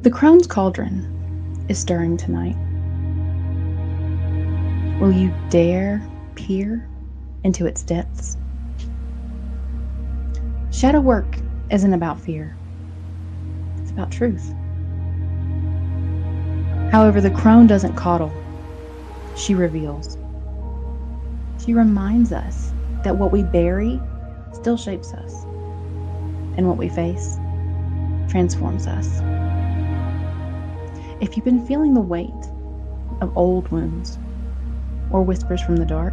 The Crone's cauldron is stirring tonight. Will you dare peer into its depths? Shadow work isn't about fear. It's about truth. However, the Crone doesn't coddle. She reveals. She reminds us that what we bury still shapes us, and what we face transforms us. If you've been feeling the weight of old wounds or whispers from the dark,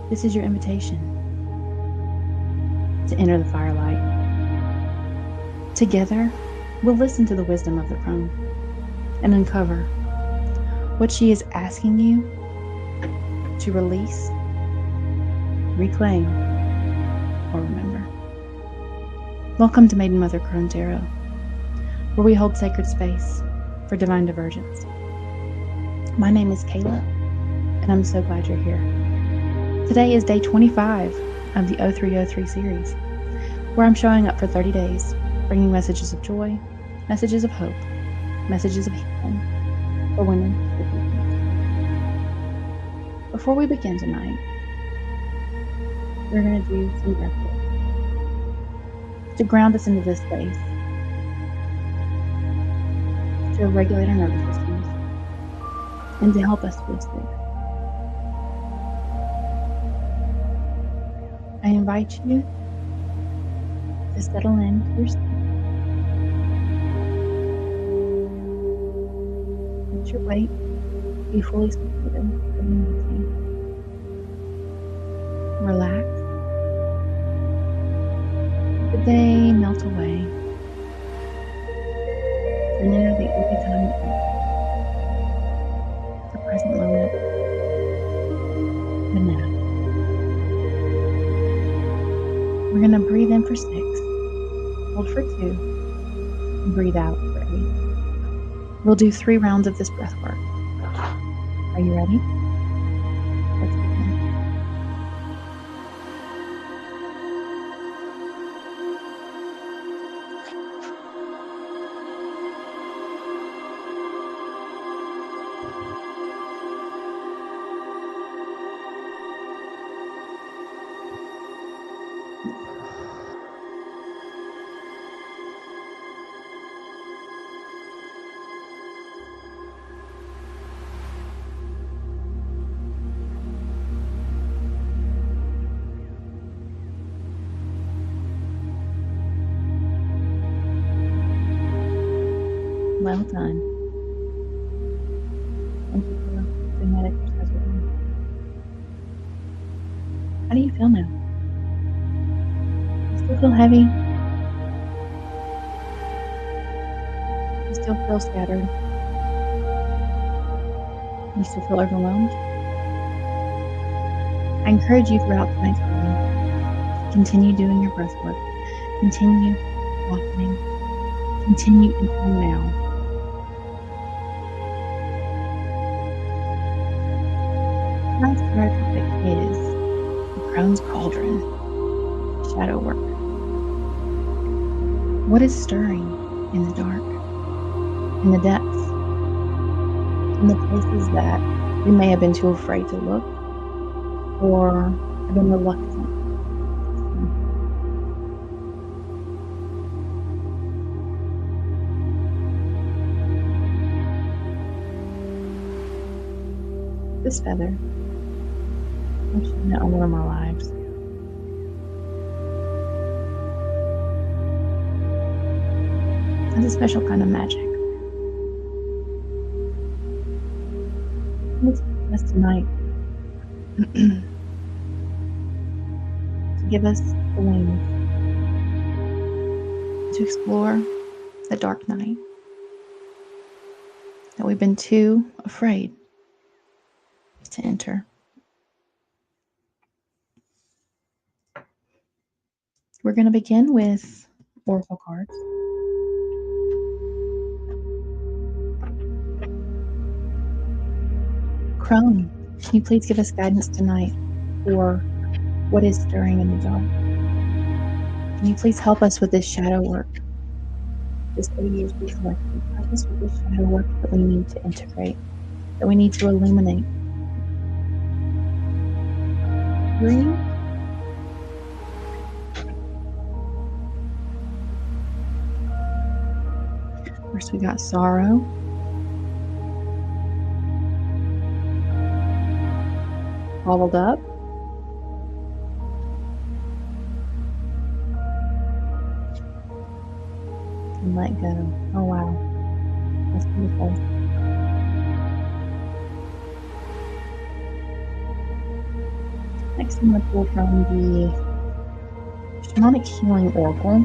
this is your invitation to enter the firelight. Together, we'll listen to the wisdom of the Crone and uncover what she is asking you to release, reclaim, or remember. Welcome to Maiden Mother Crone Tarot, where we hold sacred space for divine divergence. My name is Kayla, and I'm so glad you're here. Today is day 25 of the 0303 series, where I'm showing up for 30 days, bringing messages of joy, messages of hope, messages of healing for women. Before we begin tonight, we're going to do some breathwork to ground us into this space, to regulate our nervous systems, and to help us feel safe. I invite you to settle into your seat. Let your weight be fully supported beneath you. Relax. Let the day melt away. And enter the only time you the present moment, the now. We're going to breathe in for 6, hold for 2, and breathe out for 8. We'll do 3 rounds of this breath work. Are you ready? Let's begin. Well done. Thank you for doing that exercise with me. How do you feel now? You still feel heavy? You still feel scattered? You still feel overwhelmed? I encourage you throughout tonight's journey to continue doing your breath work, continue walking, continue into the now. Tonight's tarot topic is the Crone's Cauldron, shadow work. What is stirring in the dark, in the depths, in the places that we may have been too afraid to look or have been reluctant to see? This feather, I've seen it all over my lives. It's a special kind of magic. Let's do this tonight to give us the wings to explore the dark night that we've been too afraid to enter. We're going to begin with oracle cards. Crone, can you please give us guidance tonight for what is stirring in the dark? Can you please help us with this shadow work this ADHD collective practice with this shadow work that we need to integrate, that we need to illuminate. 3. First we got sorrow. Bottled up. And let go. Oh wow. That's beautiful. Next I'm going to pull from the Shamanic Healing Oracle.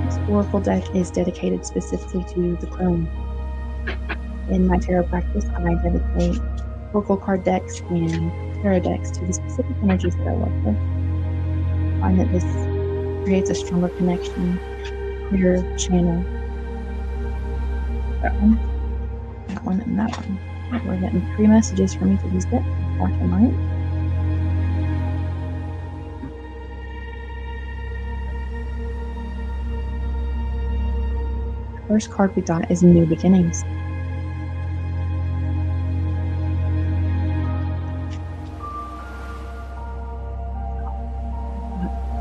This oracle deck is dedicated specifically to the Crone. In my tarot practice, I dedicate oracle card decks and tarot decks to the specific energies that I work with. I find that this creates a stronger connection, clearer channel. That one, and that one. We're getting 3 messages for me to use that. Black and white. The first card we got is New Beginnings.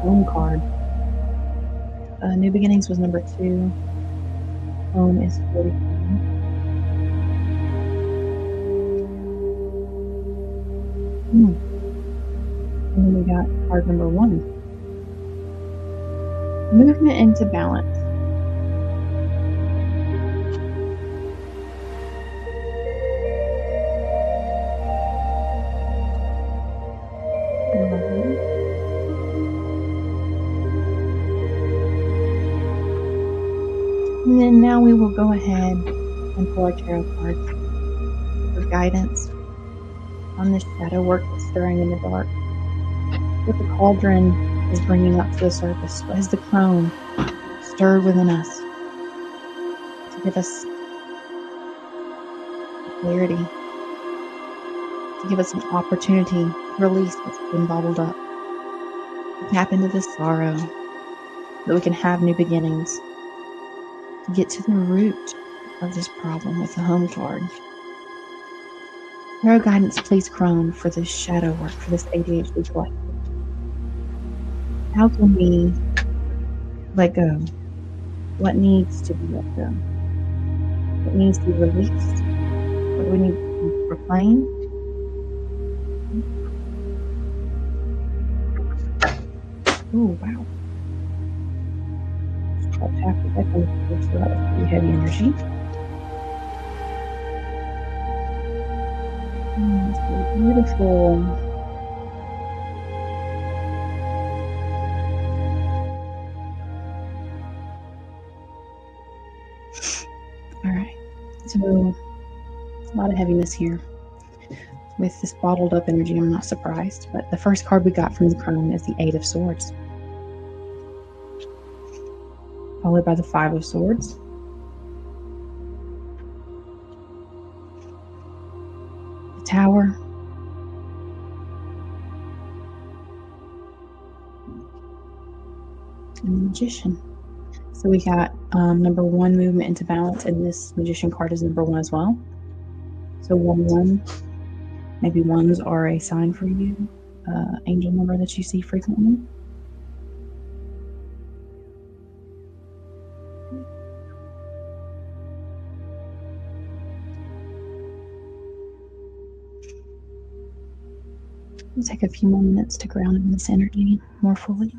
Crone card. New Beginnings was number 2. Crone is 43. And then we got card number 1. Movement into balance. And then now we will go ahead and pull our tarot cards for guidance on this shadow work that's stirring in the dark. What the cauldron is bringing up to the surface. What has the Crone stirred within us to give us clarity, to give us an opportunity to release what's been bottled up, to tap into this sorrow, that we can have new beginnings, to get to the root of this problem with the Home card. Tarot guidance, please, Crone, for this shadow work, for this ADHD collective. How can we let go? What needs to be let go? What needs to be released? What do we need to proclaim? Oh, wow. Tap the deck on the first, so that was pretty heavy energy. It's really beautiful. Alright, so a lot of heaviness here. With this bottled up energy, I'm not surprised, but the first card we got from the Crone is the 8 of Swords, followed by the 5 of Swords, the Tower, and the Magician. So we got number 1, movement into balance, and this Magician card is number 1 as well. So 1-1, maybe 1s are a sign for you, angel number that you see frequently. We'll take a few more minutes to ground in this energy more fully.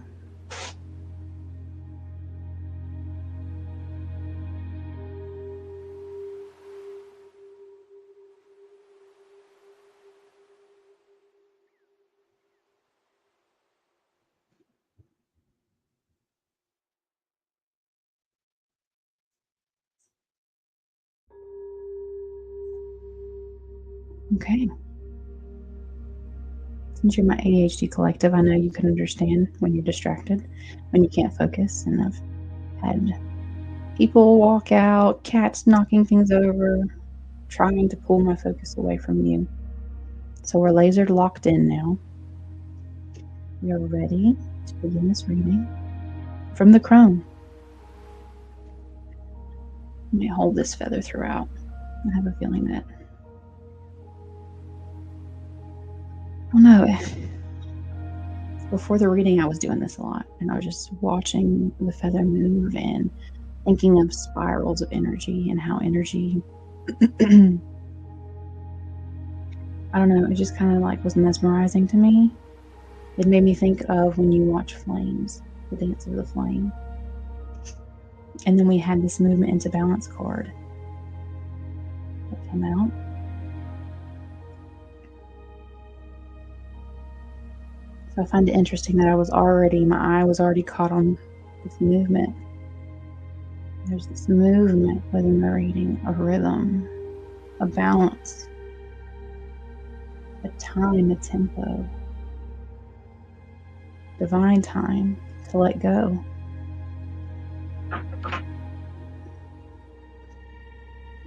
Okay. Since you're my ADHD collective, I know you can understand when you're distracted, when you can't focus, and I've had people walk out, cats knocking things over, trying to pull my focus away from you. So we're laser locked in now. We are ready to begin this reading. from the Crone. Let me hold this feather throughout. I have a feeling that, I don't know, before the reading I was doing this a lot, and I was just watching the feather move and thinking of spirals of energy and how energy I don't know, it just kind of like was mesmerizing to me. It made me think of when you watch flames, the dance of the flame. And then we had this movement into balance card that came out. So I find it interesting that my eye was already caught on this movement. There's this movement within the reading, a rhythm, a balance, a time, a tempo, divine time to let go.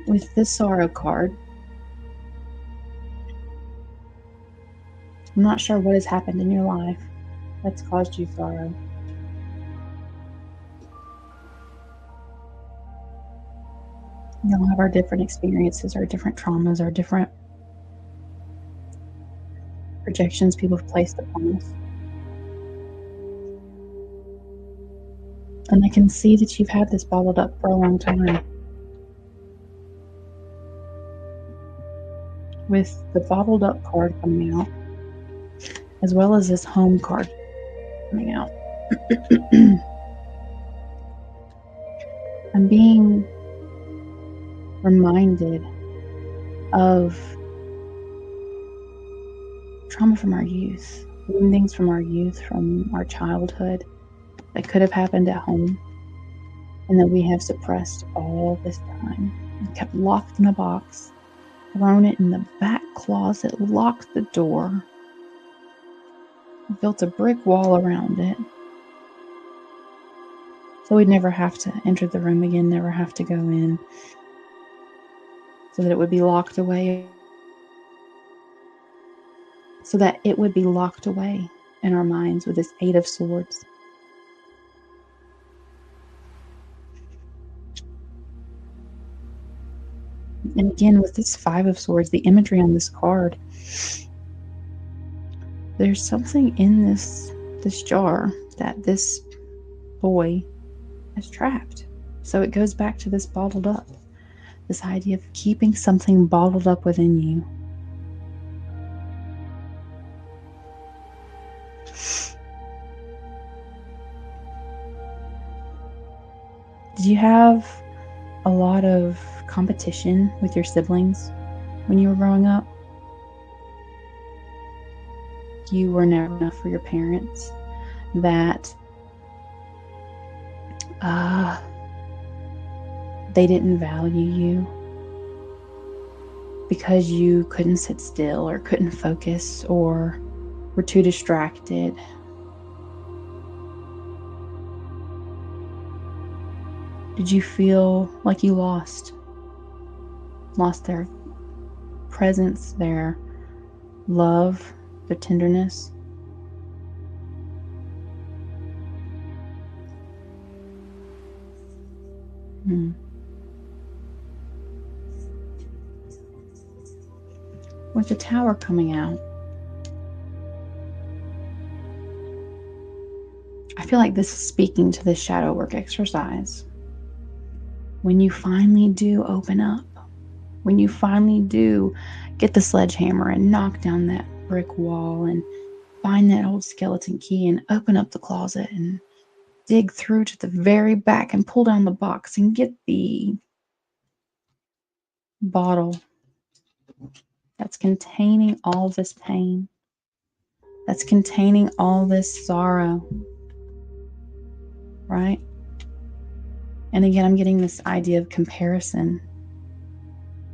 With this sorrow card, I'm not sure what has happened in your life that's caused you sorrow. We all have our different experiences, our different traumas, our different projections people have placed upon us. And I can see that you've had this bottled up for a long time. With the bottled up card coming out, as well as this home card coming out, I'm being reminded of trauma from our youth, things from our youth, from our childhood that could have happened at home and that we have suppressed all this time and kept locked in a box, thrown it in the back closet, locked the door, built a brick wall around it so we'd never have to enter the room again, never have to go in, so that it would be locked away, in our minds with this Eight of Swords. And again, with this Five of Swords, the imagery on this card, there's something in this jar that this boy has trapped. So it goes back to this bottled up, this idea of keeping something bottled up within you. Did you have a lot of competition with your siblings when you were growing up? You were never enough for your parents, that they didn't value you because you couldn't sit still or couldn't focus or were too distracted. Did you feel like you lost their presence, their love, their tenderness? With the Tower coming out, I feel like this is speaking to this shadow work exercise. When you finally do open up, when you finally do get the sledgehammer and knock down that brick wall and find that old skeleton key and open up the closet and dig through to the very back and pull down the box and get the bottle that's containing all this pain, that's containing all this sorrow, right? And again, I'm getting this idea of comparison,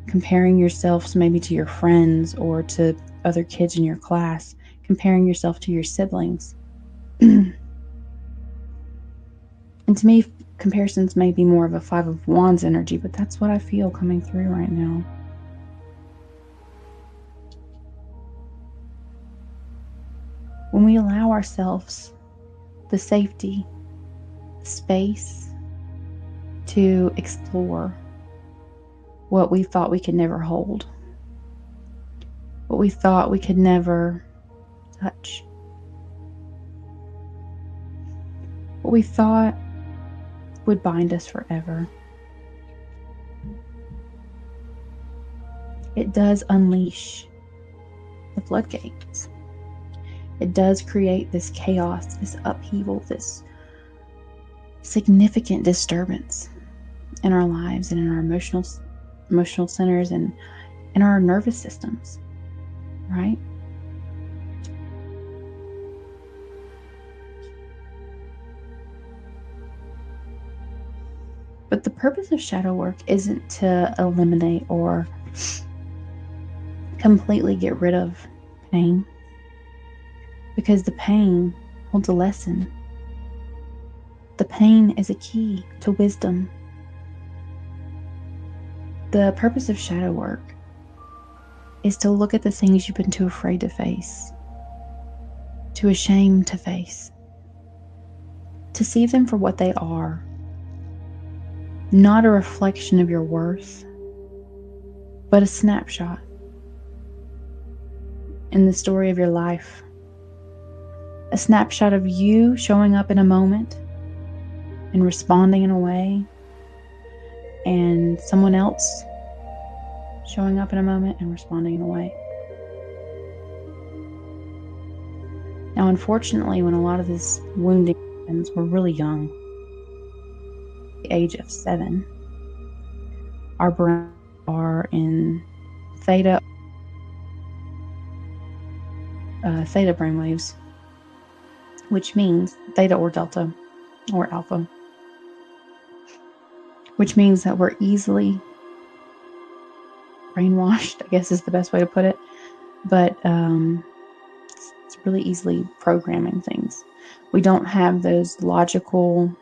comparing yourselves maybe to your friends or to other kids in your class, comparing yourself to your siblings. And to me, comparisons may be more of a Five of Wands energy, but that's what I feel coming through right now. When we allow ourselves the safety, space to explore what we thought we could never hold, what we thought we could never touch, what we thought would bind us forever. It does unleash the floodgates. It does create this chaos, this upheaval, this significant disturbance in our lives and in our emotional centers and in our nervous systems, right? But the purpose of shadow work isn't to eliminate or completely get rid of pain, because the pain holds a lesson. The pain is a key to wisdom. The purpose of shadow work is to look at the things you've been too afraid to face, too ashamed to face, to see them for what they are, not a reflection of your worth, but a snapshot in the story of your life, a snapshot of you showing up in a moment and responding in a way, and someone else showing up in a moment and responding in a way. Now, unfortunately, when a lot of this wounding happens, we're really young, the age of 7. Our brains are in theta brainwaves, which means theta or delta or alpha, which means that we're easily brainwashed, I guess is the best way to put it. But it's really easily programming things. We don't have those logical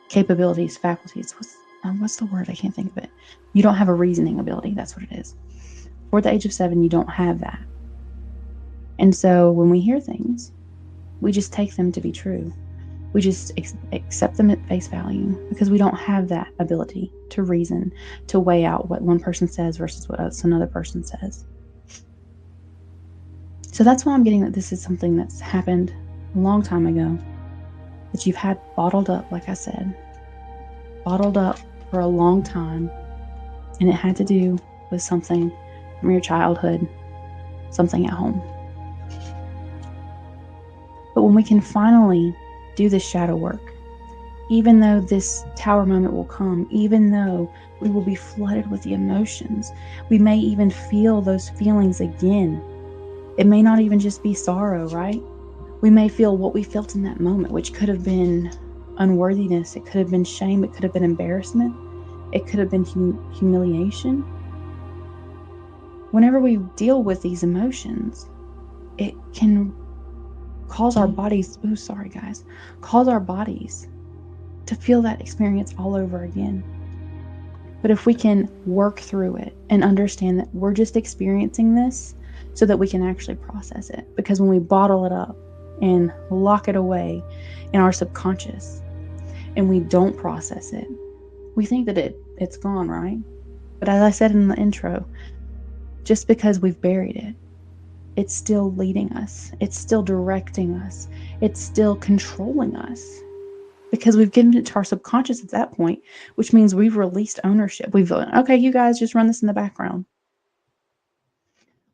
capabilities, faculties. What's the word? I can't think of it. You don't have a reasoning ability. That's what it is. For the age of 7, you don't have that. And so when we hear things, we just take them to be true. We just accept them at face value because we don't have that ability to reason, to weigh out what one person says versus what another person says. So that's why I'm getting that this is something that's happened a long time ago, that you've had bottled up, like I said, bottled up for a long time, and it had to do with something from your childhood, something at home. But when we can finally do this shadow work, even though this tower moment will come, even though we will be flooded with the emotions, we may even feel those feelings again. It may not even just be sorrow, right? We may feel what we felt in that moment, which could have been unworthiness, it could have been shame, it could have been embarrassment, it could have been humiliation. Whenever we deal with these emotions, it can cause our bodies, cause our bodies to feel that experience all over again. But if we can work through it and understand that we're just experiencing this so that we can actually process it, because when we bottle it up and lock it away in our subconscious and we don't process it, we think that it's gone, right? But as I said in the intro, just because we've buried it, it's still leading us. It's still directing us. It's still controlling us because we've given it to our subconscious at that point, which means we've released ownership. We've gone, okay, you guys just run this in the background.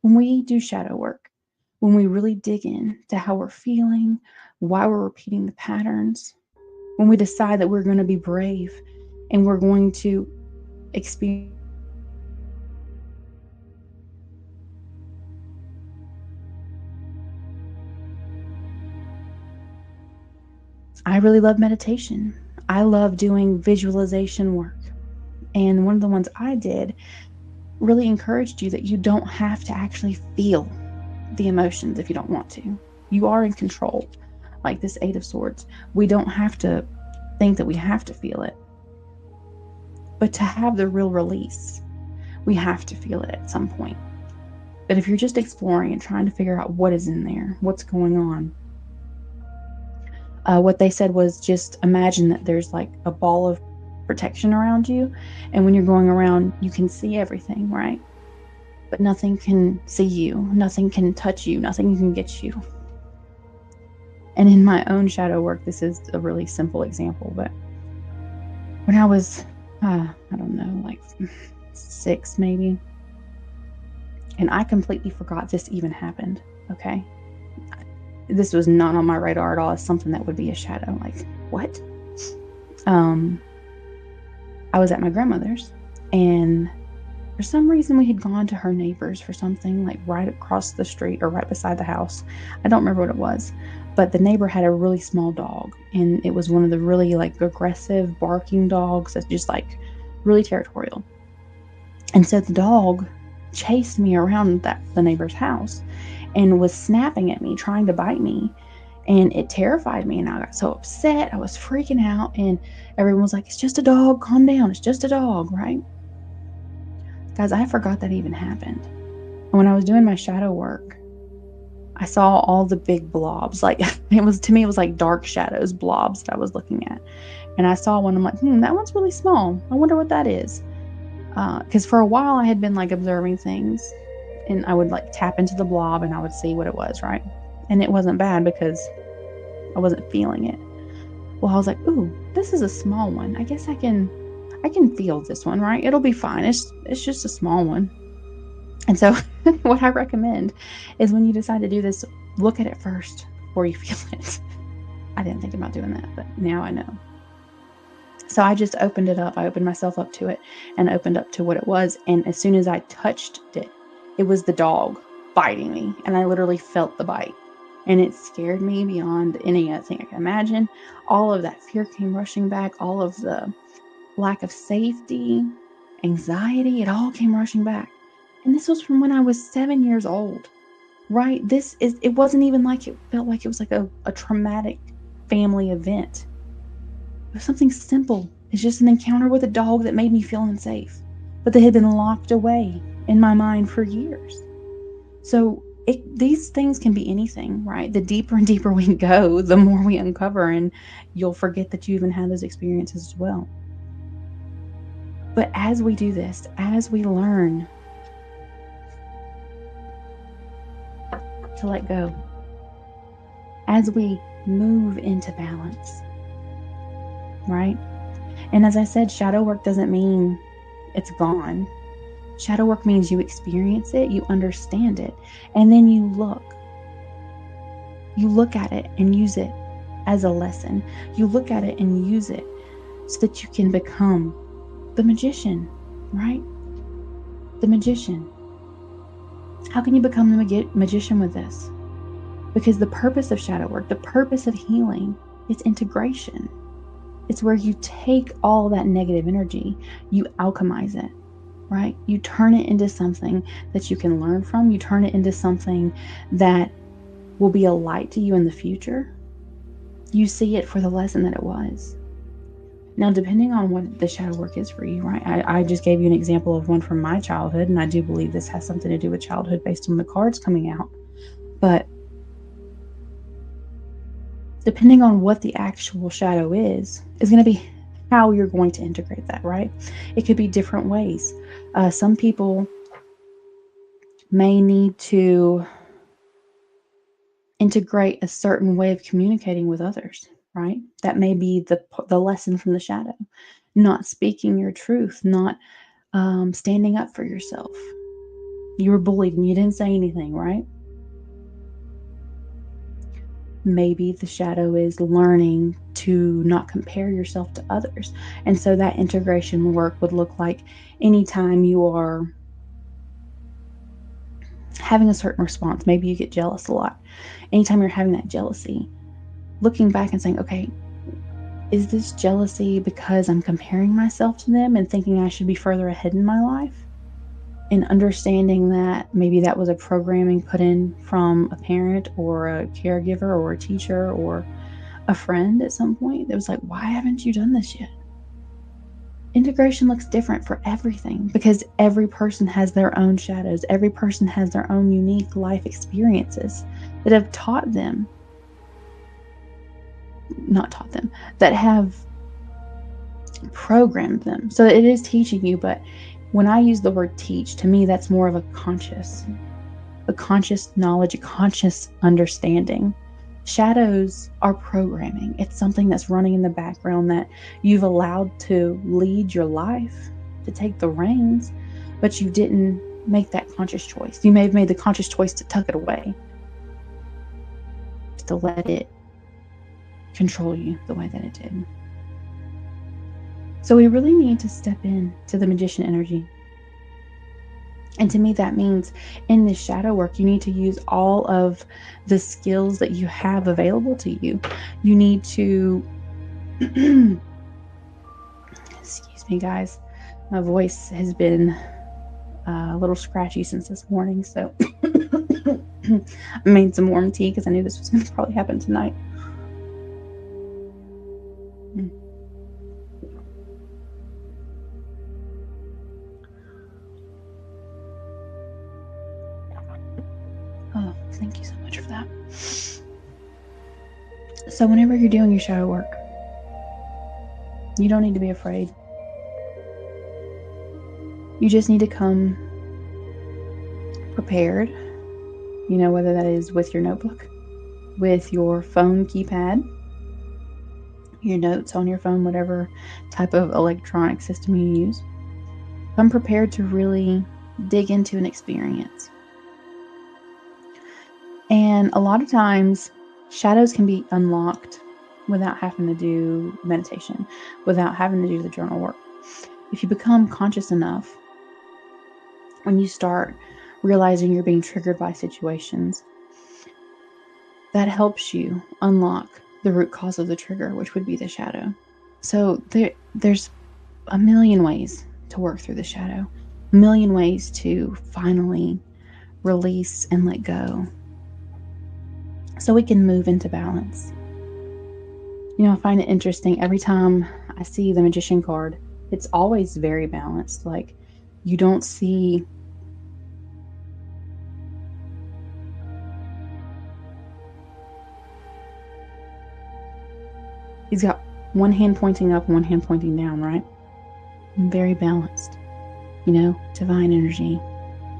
When we do shadow work, when we really dig in to how we're feeling, why we're repeating the patterns, when we decide that we're going to be brave and we're going to experience, I really love meditation. I love doing visualization work. And one of the ones I did really encouraged you that you don't have to actually feel the emotions if you don't want to. You are in control, like this 8 of Swords. We don't have to think that we have to feel it. But to have the real release, we have to feel it at some point. But if you're just exploring and trying to figure out what is in there, what's going on, What they said was just imagine that there's like a ball of protection around you, and when you're going around, you can see everything, right? But nothing can see you, nothing can touch you, nothing can get you. And in my own shadow work, this is a really simple example, but when I was, I don't know, like 6 maybe, and I completely forgot this even happened, okay? This was not on my radar at all as something that would be a shadow. Like, what? I was at my grandmother's, and for some reason we had gone to her neighbor's for something, like right across the street or right beside the house. I don't remember what it was, but the neighbor had a really small dog, and it was one of the really like aggressive barking dogs that's just like really territorial. And so the dog chased me around the neighbor's house and was snapping at me, trying to bite me. And it terrified me, and I got so upset. I was freaking out, and everyone was like, it's just a dog, calm down, it's just a dog, right? Guys, I forgot that even happened. And when I was doing my shadow work, I saw all the big blobs. Like, to me, it was like dark shadows, blobs that I was looking at. And I saw one, I'm like, that one's really small. I wonder what that is. Because for a while I had been like observing things, and I would like tap into the blob and I would see what it was, right? And it wasn't bad because I wasn't feeling it. Well, I was like, ooh, this is a small one. I guess I can feel this one, right? It'll be fine. It's just a small one. And so what I recommend is when you decide to do this, look at it first before you feel it. I didn't think about doing that, but now I know. So I just opened it up. I opened myself up to it and opened up to what it was. And as soon as I touched it, it was the dog biting me. And I literally felt the bite. And it scared me beyond anything I can imagine. All of that fear came rushing back. All of the lack of safety, anxiety, it all came rushing back. And this was from when I was 7 years old, right? It wasn't even like it felt like it was like a traumatic family event. It was something simple. It's just an encounter with a dog that made me feel unsafe, but they had been locked away in my mind for years. So these things can be anything, right? The deeper and deeper we go, the more we uncover, and you'll forget that you even had those experiences as well. But as we do this, as we learn to let go, as we move into balance, right? And as I said, shadow work doesn't mean it's gone. Shadow work means you experience it, you understand it, and then you look at it and use it as a lesson. You look at it and use it so that you can become the magician, right? The magician. How can you become the magician with this? Because the purpose of shadow work, the purpose of healing, is integration. It's where you take all that negative energy, you alchemize it, right? You turn it into something that you can learn from. You turn it into something that will be a light to you in the future. You see it for the lesson that it was. Now, depending on what the shadow work is for you, right? I just gave you an example of one from my childhood, and I do believe this has something to do with childhood based on the cards coming out. But depending on what the actual shadow is going to be how you're going to integrate that, right? It could be different ways. Some people may need to integrate a certain way of communicating with others, right? That may be the lesson from the shadow. Not speaking your truth, not standing up for yourself. You were bullied and you didn't say anything, right? Maybe the shadow is learning to not compare yourself to others. And so that integration work would look like anytime you are having a certain response, maybe you get jealous a lot. Anytime you're having that jealousy, looking back and saying, okay, is this jealousy because I'm comparing myself to them and thinking I should be further ahead in my life? And understanding that maybe that was a programming put in from a parent or a caregiver or a teacher or a friend at some point that was like, why haven't you done this yet? Integration looks different for everything because every person has their own shadows. Every person has their own unique life experiences that have taught them not taught them, that have programmed them. So it is teaching you, but when I use the word teach, to me, that's more of a conscious knowledge, a conscious understanding. Shadows are programming. It's something that's running in the background that you've allowed to lead your life, to take the reins, but you didn't make that conscious choice. You may have made the conscious choice to tuck it away, to let it control you the way that it did. So we really need to step in to the magician energy. And to me, that means in this shadow work, you need to use all of the skills that you have available to you. You need to, excuse me, guys, my voice has been a little scratchy since this morning. So I made some warm tea because I knew this was going to probably happen tonight. Oh, thank you so much for that. So whenever you're doing your shadow work, you don't need to be afraid. You just need to come prepared, whether that is with your notebook, with your phone keypad, your notes on your phone, whatever type of electronic system you use. Come prepared to really dig into an experience. And a lot of times, shadows can be unlocked without having to do meditation, without having to do the journal work. If you become conscious enough, when you start realizing you're being triggered by situations, that helps you unlock the root cause of the trigger, which would be the shadow. So there's a million ways to work through the shadow, a million ways to finally release and let go, so we can move into balance. I find it interesting every time I see the magician card, it's always very balanced. Like, you don't see he's got one hand pointing up, one hand pointing down, right? Very balanced. Divine energy,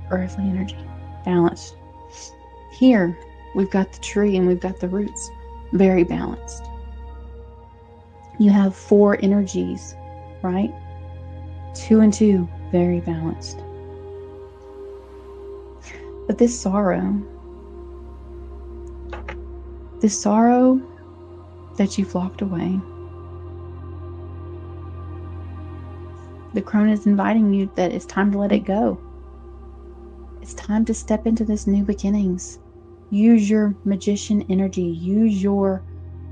earthly energy, balanced. Here, we've got the tree and we've got the roots, very balanced. You have 4 energies, right? 2 and 2, very balanced. But this sorrow that you've locked away, the crone is inviting you that it's time to let it go. It's time to step into this new beginnings. Use your magician energy, use your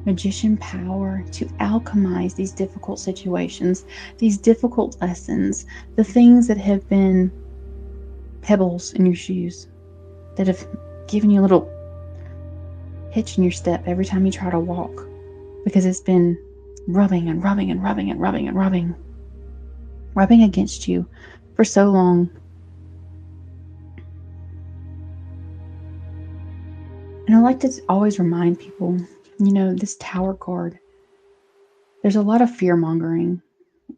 magician power to alchemize these difficult situations, these difficult lessons, the things that have been pebbles in your shoes, that have given you a little hitch in your step every time you try to walk, because it's been rubbing against you for so long. And I like to always remind people, this Tower card, there's a lot of fear-mongering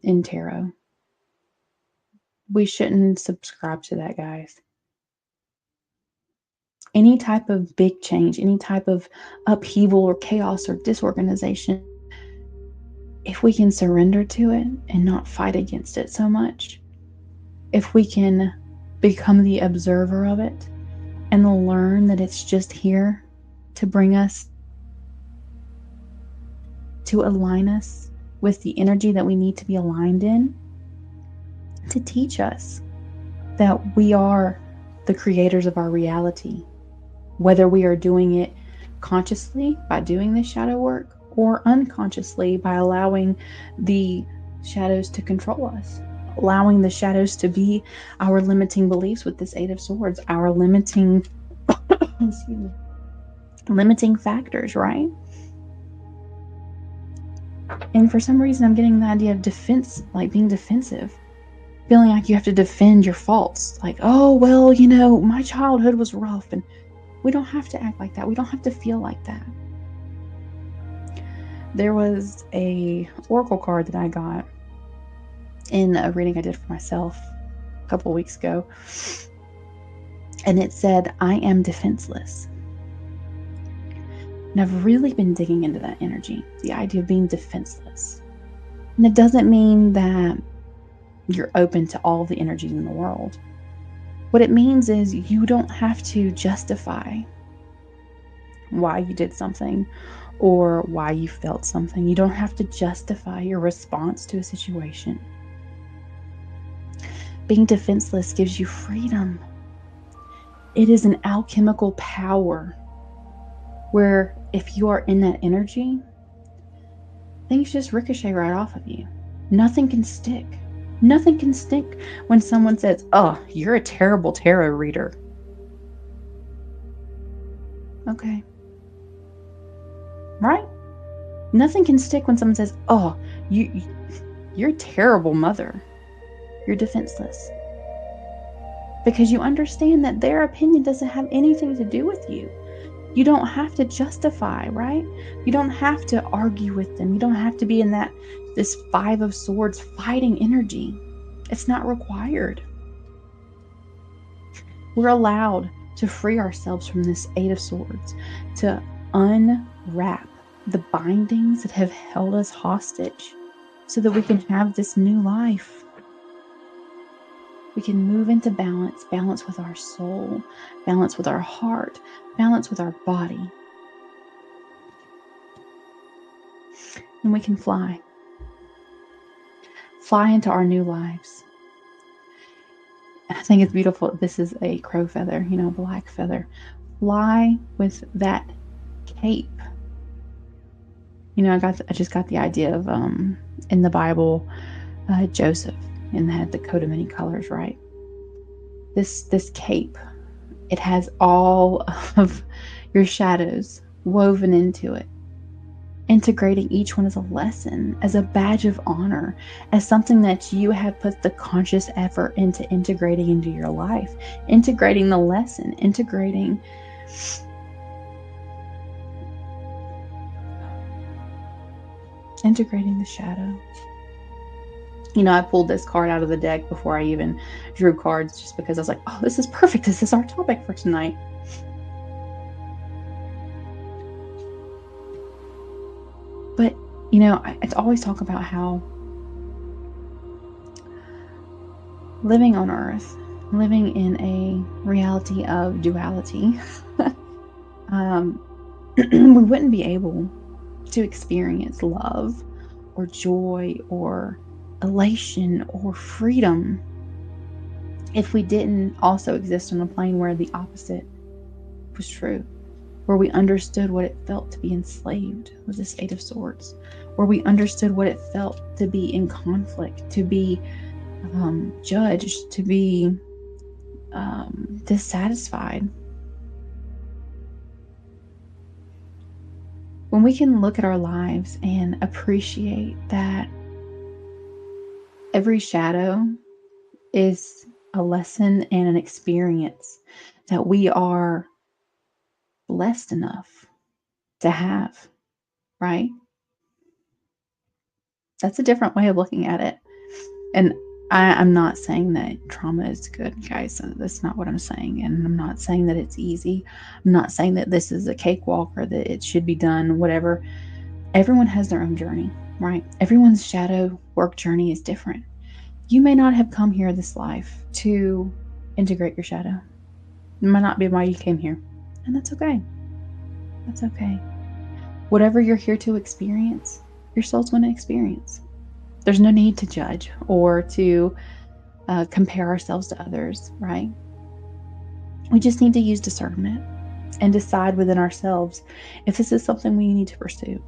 in tarot. We shouldn't subscribe to that, guys. Any type of big change, any type of upheaval or chaos or disorganization, if we can surrender to it and not fight against it so much, if we can become the observer of it and learn that it's just here to bring us, to align us with the energy that we need to be aligned in, to teach us that we are the creators of our reality, whether we are doing it consciously by doing this shadow work or unconsciously by allowing the shadows to control us, allowing the shadows to be our limiting beliefs with this 8 of Swords, our limiting limiting factors, right? And for some reason, I'm getting the idea of defense, like being defensive, feeling like you have to defend your faults. Like, oh, well, my childhood was rough. And we don't have to act like that. We don't have to feel like that. There was a oracle card that I got in a reading I did for myself a couple weeks ago. And it said, I am defenseless. And I've really been digging into that energy, the idea of being defenseless. And it doesn't mean that you're open to all the energies in the world. What it means is you don't have to justify why you did something or why you felt something. You don't have to justify your response to a situation. Being defenseless gives you freedom. It is an alchemical power where if you are in that energy, things just ricochet right off of you. Nothing can stick. Nothing can stick when someone says, oh, you're a terrible tarot reader. Okay. Right? Nothing can stick when someone says, oh, you're a terrible mother. You're defenseless. Because you understand that their opinion doesn't have anything to do with you. You don't have to justify, right? You don't have to argue with them. You don't have to be in this 5 of Swords fighting energy. It's not required. We're allowed to free ourselves from this 8 of Swords, to unwrap the bindings that have held us hostage so that we can have this new life. We can move into balance, balance with our soul, balance with our heart, balance with our body. And we can fly. Fly into our new lives. I think it's beautiful. This is a crow feather, black feather. Fly with that cape. I just got the idea of in the Bible, Joseph, and they had the coat of many colors, right? This cape, it has all of your shadows woven into it, integrating each one as a lesson, as a badge of honor, as something that you have put the conscious effort into integrating into your life, integrating the lesson, integrating the shadow. I pulled this card out of the deck before I even drew cards, just because I was like, oh, this is perfect. This is our topic for tonight. But, I always talk about how living on Earth, living in a reality of duality, we wouldn't be able to experience love or joy or elation or freedom if we didn't also exist on a plane where the opposite was true, where we understood what it felt to be enslaved with this 8 of Swords, where we understood what it felt to be in conflict, to be judged, to be dissatisfied. When we can look at our lives and appreciate that every shadow is a lesson and an experience that we are blessed enough to have, right? That's a different way of looking at it. And I'm not saying that trauma is good, guys. That's not what I'm saying. And I'm not saying that it's easy. I'm not saying that this is a cakewalk or that it should be done, whatever. Everyone has their own journey, right? Everyone's shadow work journey is different. You may not have come here this life to integrate your shadow. It might not be why you came here. And that's okay. That's okay. Whatever you're here to experience, your soul's going to experience. There's no need to judge or to compare ourselves to others, right? We just need to use discernment and decide within ourselves if this is something we need to pursue.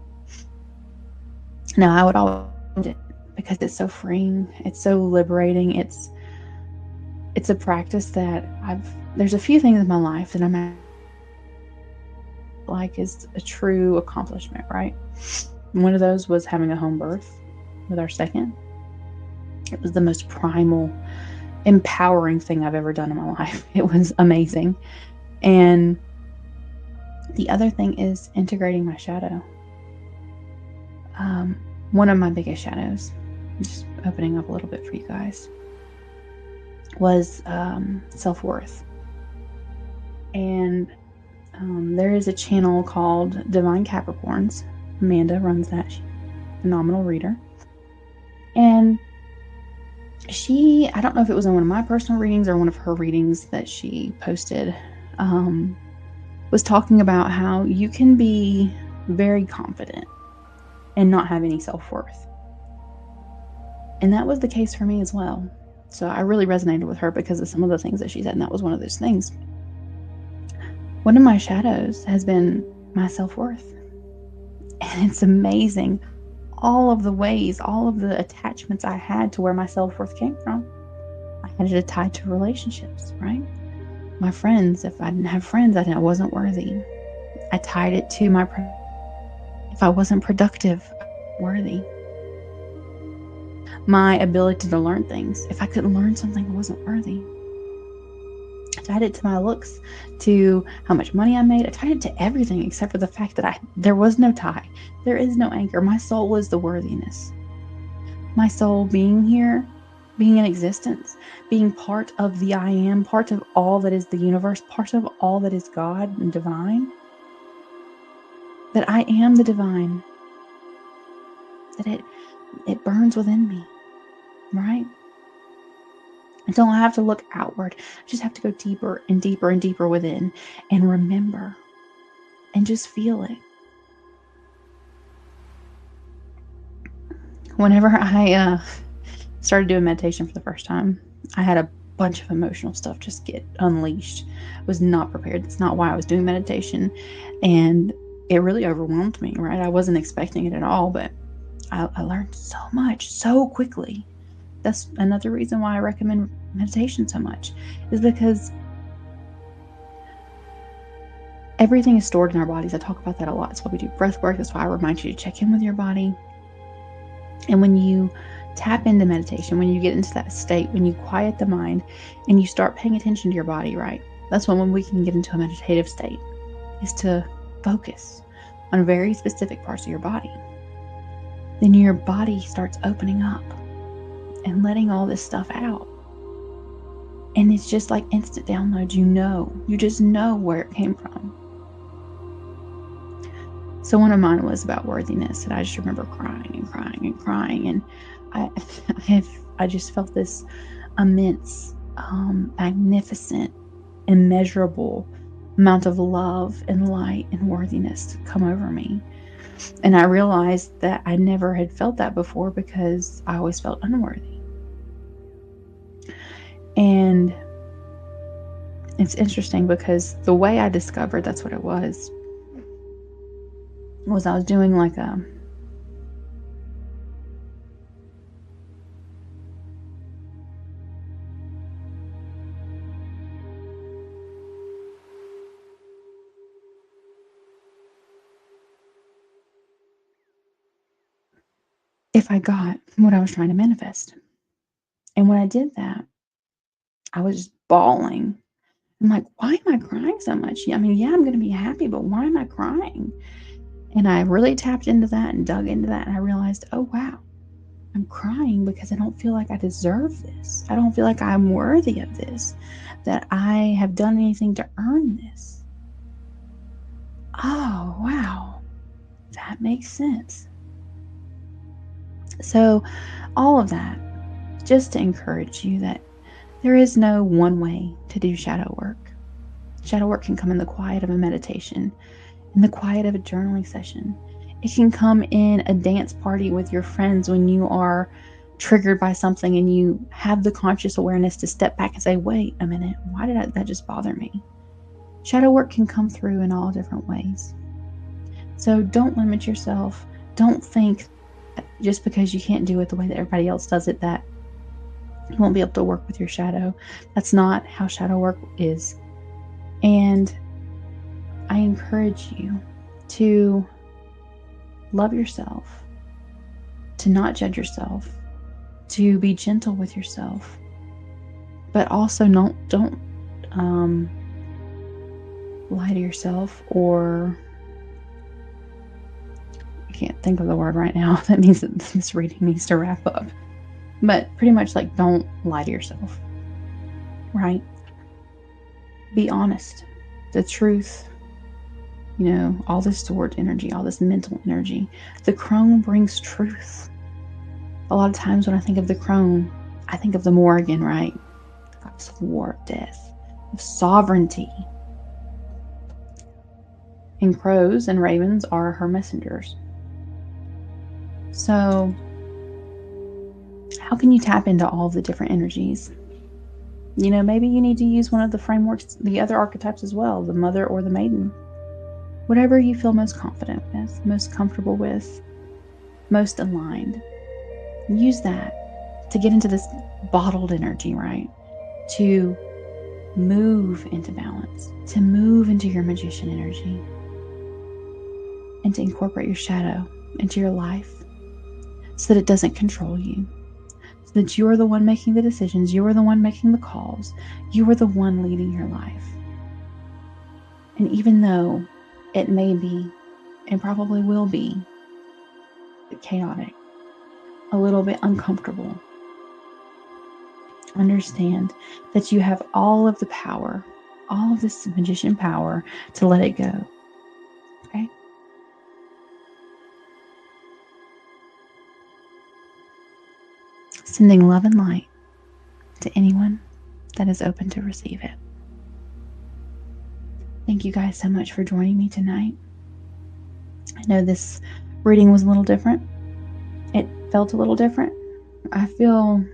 Now, I would always do it because it's so freeing. It's so liberating. It's a practice that there's a few things in my life that I'm like is a true accomplishment, right? One of those was having a home birth with our second. It was the most primal, empowering thing I've ever done in my life. It was amazing. And the other thing is integrating my shadow. one of my biggest shadows, just opening up a little bit for you guys, was self-worth. And there is a channel called Divine Capricorns. Amanda runs that. She's a phenomenal reader. And she, I don't know if it was in one of my personal readings or one of her readings that she posted, was talking about how you can be very confident and not have any self-worth. And that was the case for me as well. So I really resonated with her because of some of the things that she said, and that was one of those things. One of my shadows has been my self-worth. And it's amazing all of the ways, all of the attachments I had to where my self-worth came from. I had it tied to relationships, right? My friends, if I didn't have friends, I wasn't worthy. I tied it to if I wasn't productive, worthy. My ability to learn things. If I couldn't learn something, I wasn't worthy. I tied it to my looks, to how much money I made. I tied it to everything except for the fact that there was no tie. There is no anchor. My soul was the worthiness. My soul being here, being in existence, being part of the I am, part of all that is the universe, part of all that is God and divine. That I am the divine. That it burns within me, right? I don't have to look outward. I just have to go deeper and deeper and deeper within and remember and just feel it. Whenever I started doing meditation for the first time, I had a bunch of emotional stuff just get unleashed. I was not prepared. That's not why I was doing meditation. And it really overwhelmed me, right? I wasn't expecting it at all, but I learned so much so quickly. That's another reason why I recommend meditation so much, is because everything is stored in our bodies. I talk about that a lot. That's why we do breath work. That's why I remind you to check in with your body. And when you tap into meditation, when you get into that state, when you quiet the mind and you start paying attention to your body, right? That's when we can get into a meditative state, is to focus on very specific parts of your body. Then your body starts opening up and letting all this stuff out. And it's just like instant download. You just know where it came from. So one of mine was about worthiness, and I just remember crying and crying and crying. And I just felt this immense, magnificent, immeasurable amount of love and light and worthiness come over me. And I realized that I never had felt that before because I always felt unworthy. And it's interesting because the way I discovered that's what it was I was doing like if I got what I was trying to manifest. And when I did that, I was just bawling. I'm like, why am I crying so much? I mean, yeah, I'm going to be happy, but why am I crying? And I really tapped into that and dug into that. And I realized, oh, wow, I'm crying because I don't feel like I deserve this. I don't feel like I'm worthy of this, that I have done anything to earn this. Oh, wow, that makes sense. So all of that, just to encourage you that there is no one way to do shadow work. Shadow work can come in the quiet of a meditation, in the quiet of a journaling session. It can come in a dance party with your friends when you are triggered by something and you have the conscious awareness to step back and say, wait a minute, why did that just bother me? Shadow work can come through in all different ways. So don't limit yourself. Don't think just because you can't do it the way that everybody else does it that you won't be able to work with your shadow. That's not how shadow work is. And I encourage you to love yourself, to not judge yourself, to be gentle with yourself, but also don't lie to yourself or can't think of the word right now. That means that this reading needs to wrap up. But pretty much like, don't lie to yourself, right? Be honest. The truth, all this stored energy, all this mental energy. The crone brings truth. A lot of times when I think of the crone, I think of the Morrigan, right? Goddess of war, of death, of sovereignty. And crows and ravens are her messengers. So, how can you tap into all the different energies? Maybe you need to use one of the frameworks, the other archetypes as well, the mother or the maiden. Whatever you feel most confident with, most comfortable with, most aligned. Use that to get into this bottled energy, right? To move into balance, to move into your magician energy, and to incorporate your shadow into your life so that it doesn't control you. That you are the one making the decisions, you are the one making the calls, you are the one leading your life. And even though it may be, and probably will be, chaotic, a little bit uncomfortable, understand that you have all of the power, all of this magician power to let it go. Okay? Sending love and light to anyone that is open to receive it. Thank you guys so much for joining me tonight. I know this reading was a little different. It felt a little different. I feel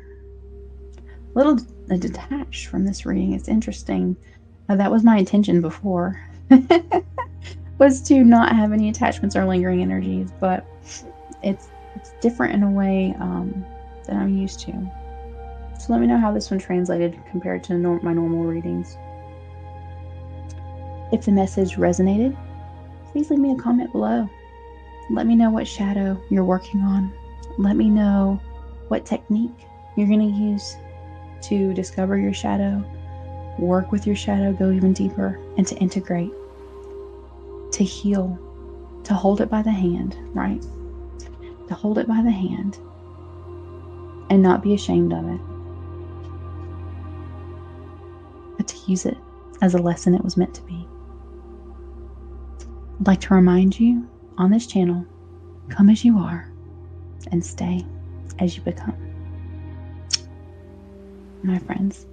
a little detached from this reading. It's interesting. That was my intention before, was to not have any attachments or lingering energies, but it's different in a way that I'm used to. So let me know how this one translated compared to my normal readings. If the message resonated, please leave me a comment below. Let me know what shadow you're working on. Let me know what technique you're going to use to discover your shadow, work with your shadow, go even deeper, and to integrate, to heal, to hold it by the hand, right? To hold it by the hand and not be ashamed of it, but to use it as a lesson it was meant to be. I'd like to remind you on this channel, come as you are and stay as you become. My friends,